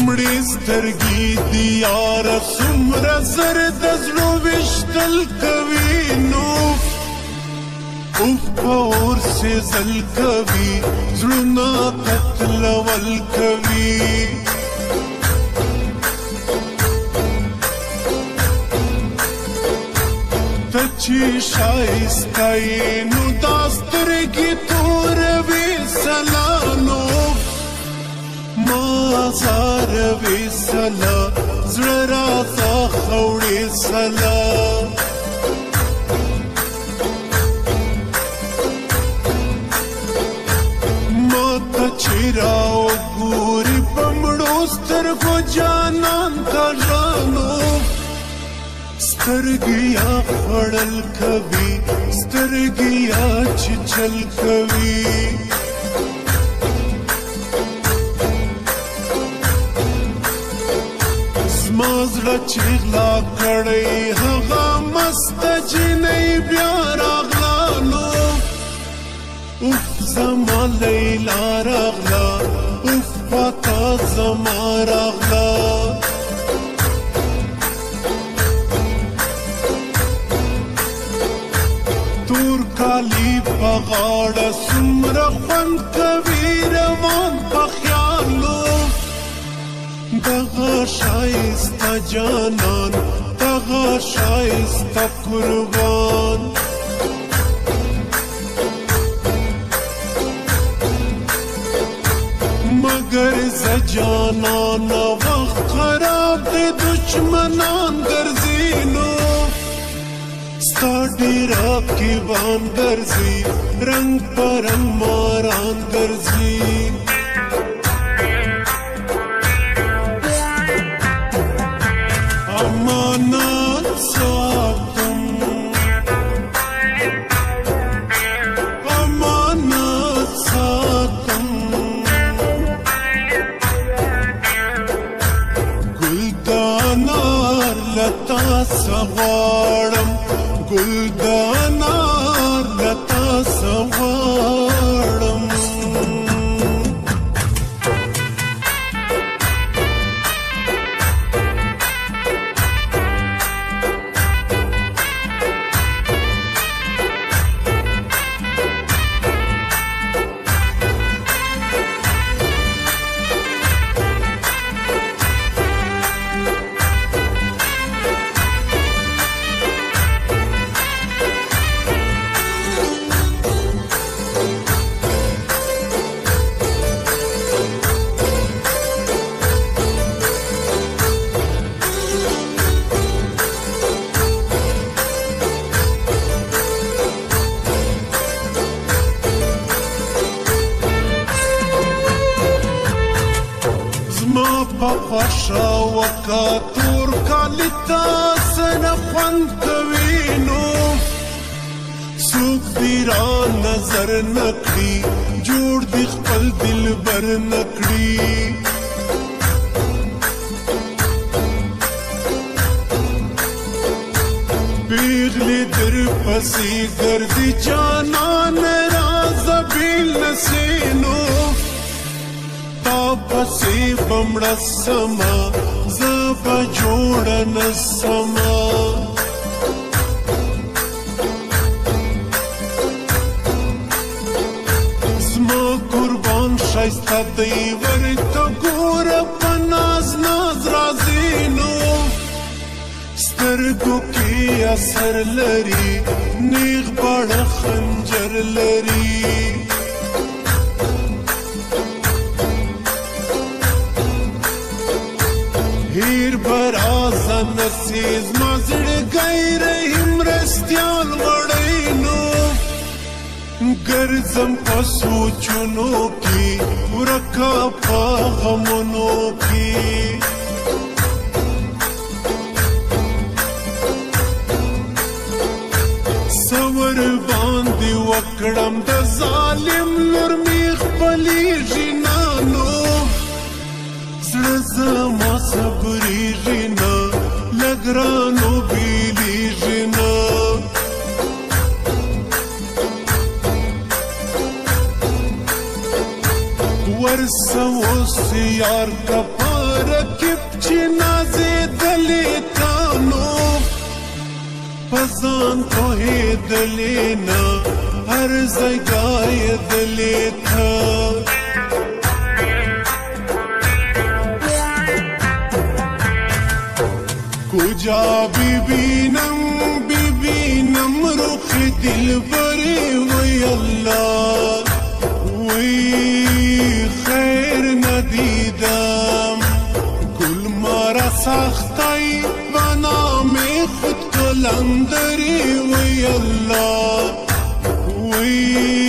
مړې سترګې دي یاره څومره زر د زړه ویشتل کوي نو اوف په اور سېزل کوي زړونه قتلول کوي ته چې ښایسته یې نو دا سترګې توروي سلانو ما ازاروي سلا زړه راته خوړې سلا ما ته چې راوګوري په مړو سترګو جانان ته ژاړو سترګیا خړل کوي سترګیا چچل کوي زما زړه چې غلا کړی هغه مست جنۍ بیا راغلا نو اوف زما لیلا راغلا اوف پتا زما راغلا کالی په غاړه څومره خوند کوي روان په خیالو دغه ښایسته جانان دغه ښایسته قربان مګر زه جانانه وخت خراب دی دشمنان ګرځي نو ستا ډېر عقیبان ګرځي رنګ په رنګ ماران ګرځي امانت ساتم امانت ساتم ګلدانار لتا سغواړم ګلدانار لتا سغواړم په خوښه وکه تور کالي ته سنه خوند کوي نو څوک دې را نظر نه کړي جوړ دې خپل دلبر نه کړي پیغلې در پسې ګرځي جانان راځه بیل نسې نو پسې بمړه سما زه به جوړه نه سما زما قربان ښایسته دی ورته ګوره په ناز ناز راځي نو سترګو کې اثر لري نیغ بڼه خنجر لري هیر برازه نسیز ما زړګی رحیم رستیال وړی نو ګرځم په سوچونو کې ورکه په غمونو کې صبر باندې وکړم د ظالم لور مې خپلېږي نانو زړه زما صبرېږي نه له ګرانو بېلېږي نه ورسه اوس یار که رکب چی نازیدلی تانو پزان کوه دلینا هر زیگای دلی تا کجا ببینم رخ دلبری وی الله وی خیر ندیدم گل مرا سختی و نام خود قلندری وی الله وی